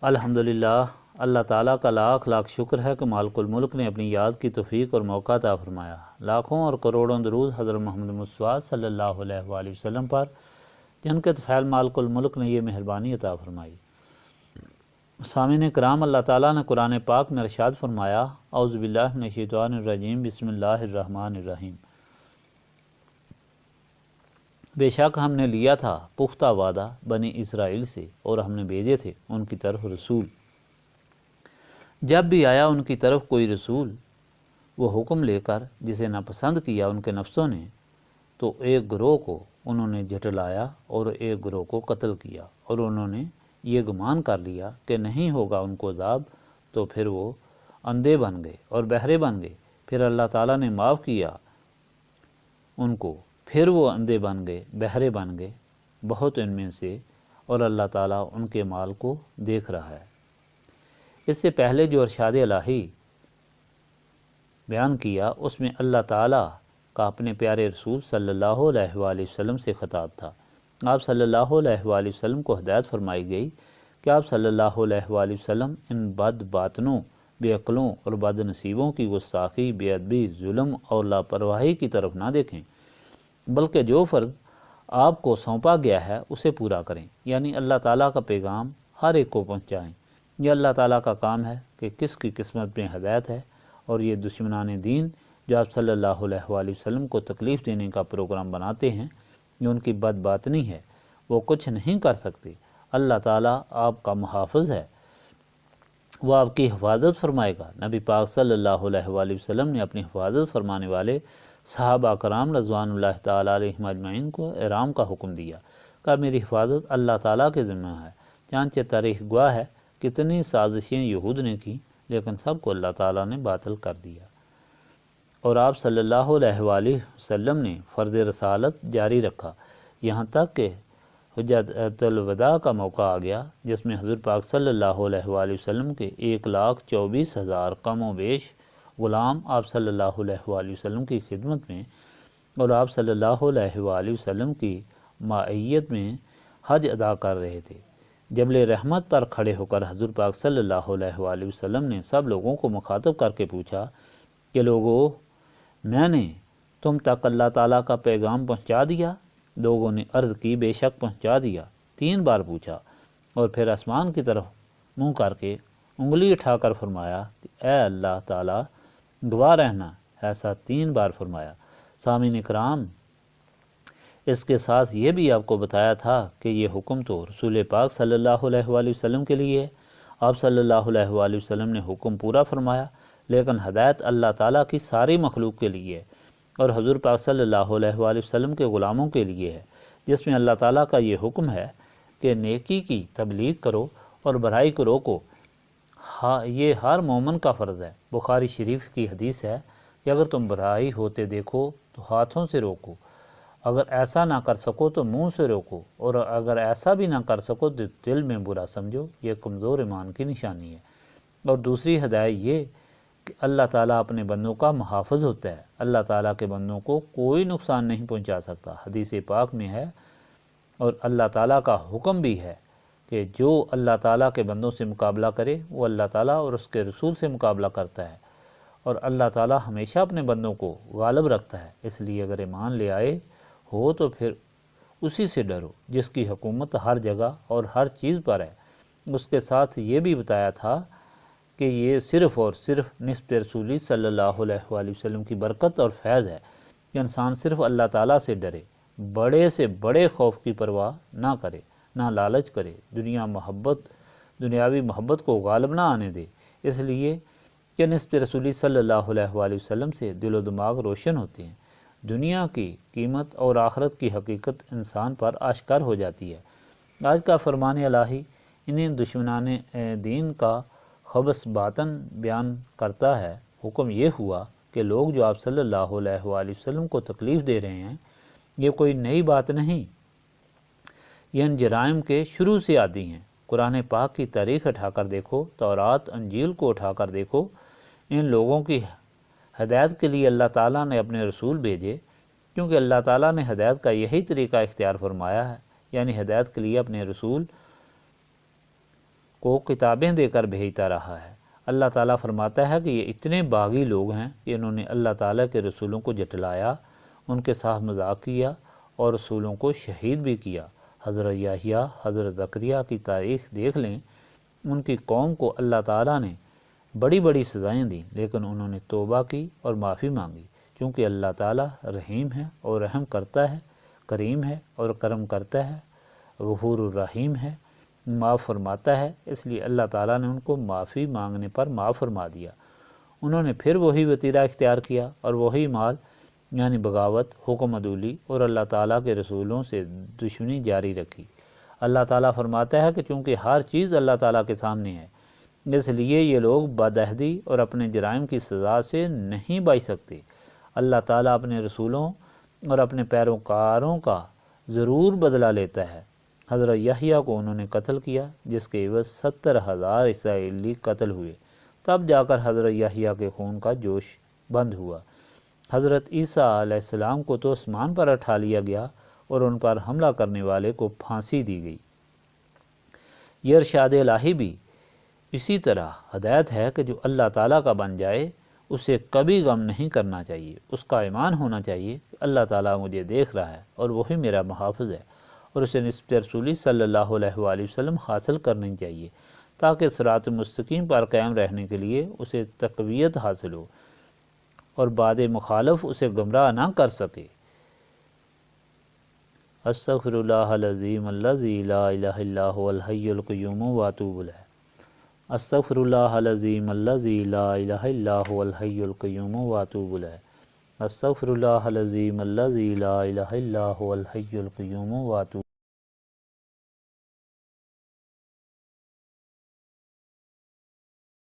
الحمدللہ، اللہ تعالیٰ کا لاکھ لاکھ شکر ہے کہ مالک الملک نے اپنی یاد کی توفیق اور موقع عطا فرمایا۔ لاکھوں اور کروڑوں درود حضرت محمد مصطفیٰ صلی اللہ علیہ وآلہ وسلم پر، جن کے طفیل مالک الملک نے یہ مہربانی عطا فرمائی۔ سامعین کرام، اللہ تعالیٰ نے قرآن پاک میں ارشاد فرمایا، اعوذ باللہ من الشیطان الرجیم، بسم اللہ الرحمن الرحیم۔ بے شک ہم نے لیا تھا پختہ وعدہ بنی اسرائیل سے، اور ہم نے بھیجے تھے ان کی طرف رسول۔ جب بھی آیا ان کی طرف کوئی رسول وہ حکم لے کر جسے ناپسند کیا ان کے نفسوں نے، تو ایک گروہ کو انہوں نے جھٹلایا اور ایک گروہ کو قتل کیا، اور انہوں نے یہ گمان کر لیا کہ نہیں ہوگا ان کو عذاب، تو پھر وہ اندھے بن گئے اور بہرے بن گئے۔ پھر اللہ تعالیٰ نے معاف کیا ان کو، پھر وہ اندھے بن گئے، بہرے بن گئے بہت ان میں سے، اور اللہ تعالیٰ ان کے مال کو دیکھ رہا ہے۔ اس سے پہلے جو ارشاد الہی بیان کیا، اس میں اللہ تعالیٰ کا اپنے پیارے رسول صلی اللہ علیہ وآلہ وسلم سے خطاب تھا۔ آپ صلی اللہ علیہ وآلہ وسلم کو ہدایت فرمائی گئی کہ آپ صلی اللہ علیہ وآلہ وسلم ان بد باطنوں، بے عقلوں اور بد نصیبوں کی گستاخی، بے ادبی، ظلم اور لاپرواہی کی طرف نہ دیکھیں، بلکہ جو فرض آپ کو سونپا گیا ہے اسے پورا کریں، یعنی اللہ تعالیٰ کا پیغام ہر ایک کو پہنچائیں۔ یہ اللہ تعالیٰ کا کام ہے کہ کس کی قسمت میں ہدایت ہے، اور یہ دشمنان دین جو آپ صلی اللہ علیہ وآلہ وسلم کو تکلیف دینے کا پروگرام بناتے ہیں، یہ ان کی بد باطنی ہے، وہ کچھ نہیں کر سکتے۔ اللہ تعالیٰ آپ کا محافظ ہے، وہ آپ کی حفاظت فرمائے گا۔ نبی پاک صلی اللہ علیہ وآلہ وسلم نے اپنی حفاظت فرمانے والے صحابہ کرام رضوان اللہ تعالیٰ علیہم اجمعین کو احرام کا حکم دیا، کہ میری حفاظت اللہ تعالیٰ کے ذمہ ہے۔ چنانچہ تاریخ گواہ ہے کتنی سازشیں یہود نے کی، لیکن سب کو اللہ تعالیٰ نے باطل کر دیا، اور آپ صلی اللہ علیہ وآلہ وسلم نے فرض رسالت جاری رکھا، یہاں تک کہ حجۃ الوداع کا موقع آ گیا، جس میں حضور پاک صلی اللہ علیہ وآلہ وسلم کے 1,24,000 کم و بیش غلام آپ صلی اللہ علیہ وآلہ وسلم کی خدمت میں اور آپ صلی اللہ علیہ وآلہ وسلم کی معیت میں حج ادا کر رہے تھے۔ جبل رحمت پر کھڑے ہو کر حضور پاک صلی اللہ علیہ وآلہ وسلم نے سب لوگوں کو مخاطب کر کے پوچھا کہ لوگو، میں نے تم تک اللہ تعالیٰ کا پیغام پہنچا دیا؟ لوگوں نے عرض کی، بے شک پہنچا دیا۔ 3 بار پوچھا، اور پھر آسمان کی طرف منہ کر کے انگلی اٹھا کر فرمایا کہ اے اللہ تعالیٰ گواہ رہنا، ایسا 3 بار فرمایا۔ سامعین کرام، اس کے ساتھ یہ بھی آپ کو بتایا تھا کہ یہ حکم تو رسول پاک صلی اللہ علیہ وآلہ وسلم کے لیے ہے۔ آپ صلی اللہ علیہ وآلہ وسلم نے حکم پورا فرمایا، لیکن ہدایت اللہ تعالیٰ کی ساری مخلوق کے لیے ہے، اور حضور پاک صلی اللہ علیہ وآلہ وسلم کے غلاموں کے لیے ہے، جس میں اللہ تعالیٰ کا یہ حکم ہے کہ نیکی کی تبلیغ کرو اور برائی کو روکو۔ یہ ہر مومن کا فرض ہے۔ بخاری شریف کی حدیث ہے کہ اگر تم برائی ہوتے دیکھو تو ہاتھوں سے روکو، اگر ایسا نہ کر سکو تو منہ سے روکو، اور اگر ایسا بھی نہ کر سکو تو دل میں برا سمجھو، یہ کمزور ایمان کی نشانی ہے۔ اور دوسری ہدایت یہ کہ اللہ تعالیٰ اپنے بندوں کا محافظ ہوتا ہے، اللہ تعالیٰ کے بندوں کو کوئی نقصان نہیں پہنچا سکتا، حدیث پاک میں ہے۔ اور اللہ تعالیٰ کا حکم بھی ہے کہ جو اللہ تعالیٰ کے بندوں سے مقابلہ کرے وہ اللہ تعالیٰ اور اس کے رسول سے مقابلہ کرتا ہے، اور اللہ تعالیٰ ہمیشہ اپنے بندوں کو غالب رکھتا ہے۔ اس لیے اگر ایمان لے آئے ہو تو پھر اسی سے ڈرو جس کی حکومت ہر جگہ اور ہر چیز پر ہے۔ اس کے ساتھ یہ بھی بتایا تھا کہ یہ صرف اور صرف نسبت رسولی صلی اللہ علیہ وآلہ وسلم کی برکت اور فیض ہے کہ انسان صرف اللہ تعالیٰ سے ڈرے، بڑے سے بڑے خوف کی پرواہ نہ کرے، نہ لالچ کرے، دنیاوی محبت کو غالب نہ آنے دے، اس لیے کہ نسبت رسولی صلی اللہ علیہ وآلہ وسلم سے دل و دماغ روشن ہوتے ہیں، دنیا کی قیمت اور آخرت کی حقیقت انسان پر آشکار ہو جاتی ہے۔ آج کا فرمان الہی انہیں دشمنان دین کا خبث باطن بیان کرتا ہے۔ حکم یہ ہوا کہ لوگ جو آپ صلی اللہ علیہ وآلہ وسلم کو تکلیف دے رہے ہیں، یہ کوئی نئی بات نہیں، یہ ان جرائم کے شروع سے عادی ہیں۔ قرآن پاک کی تاریخ اٹھا کر دیکھو، تورات انجیل کو اٹھا کر دیکھو، ان لوگوں کی ہدایت کے لیے اللہ تعالیٰ نے اپنے رسول بھیجے، کیونکہ اللہ تعالیٰ نے ہدایت کا یہی طریقہ اختیار فرمایا ہے، یعنی ہدایت کے لیے اپنے رسول کو کتابیں دے کر بھیجتا رہا ہے۔ اللہ تعالیٰ فرماتا ہے کہ یہ اتنے باغی لوگ ہیں کہ انہوں نے اللہ تعالیٰ کے رسولوں کو جھٹلایا، ان کے ساتھ مذاق کیا اور رسولوں کو شہید بھی کیا۔ حضرت یحییٰ، حضرت زکریہ کی تاریخ دیکھ لیں، ان کی قوم کو اللہ تعالیٰ نے بڑی بڑی سزائیں دیں، لیکن انہوں نے توبہ کی اور معافی مانگی، کیونکہ اللہ تعالیٰ رحیم ہے اور رحم کرتا ہے، کریم ہے اور کرم کرتا ہے، غفور الرحیم ہے، معاف فرماتا ہے۔ اس لیے اللہ تعالیٰ نے ان کو معافی مانگنے پر معاف فرما دیا۔ انہوں نے پھر وہی وتیرہ اختیار کیا اور وہی مال یعنی بغاوت، حکم عدولی اور اللہ تعالیٰ کے رسولوں سے دشمنی جاری رکھی۔ اللہ تعالیٰ فرماتا ہے کہ چونکہ ہر چیز اللہ تعالیٰ کے سامنے ہے، اس لیے یہ لوگ بدعہدی اور اپنے جرائم کی سزا سے نہیں بچ سکتے۔ اللہ تعالیٰ اپنے رسولوں اور اپنے پیروکاروں کا ضرور بدلہ لیتا ہے۔ حضرت یحییٰ کو انہوں نے قتل کیا، جس کے عوض 70,000 اسرائیلی قتل ہوئے۔ تب جا کر حضرت یحییٰ کے خون کا جوش بند ہوا۔ حضرت عیسیٰ علیہ السلام کو تو آسمان پر اٹھا لیا گیا اور ان پر حملہ کرنے والے کو پھانسی دی گئی۔ یہ ارشاد الہی بھی اسی طرح ہدایت ہے کہ جو اللہ تعالیٰ کا بن جائے اسے کبھی غم نہیں کرنا چاہیے۔ اس کا ایمان ہونا چاہیے کہ اللہ تعالیٰ مجھے دیکھ رہا ہے اور وہی میرا محافظ ہے، اور اسے نسبت رسولی صلی اللہ علیہ وآلہ وسلم حاصل کرنی چاہیے تاکہ صراط مستقیم پر قائم رہنے کے لیے اسے تقویت حاصل ہو اور بعد مخالف اسے گمراہ نہ کر سکے۔ استغفر اللہ العظیم الذی لا الہ الا هو الحی القیوم واتوب الیہ۔ استغفر اللہ العظیم الذی لا الہ الا هو الحی القیوم واتوب الیہ۔ استغفر اللہ العظیم الذی لا الہ الا هو الحی القیوم واتوب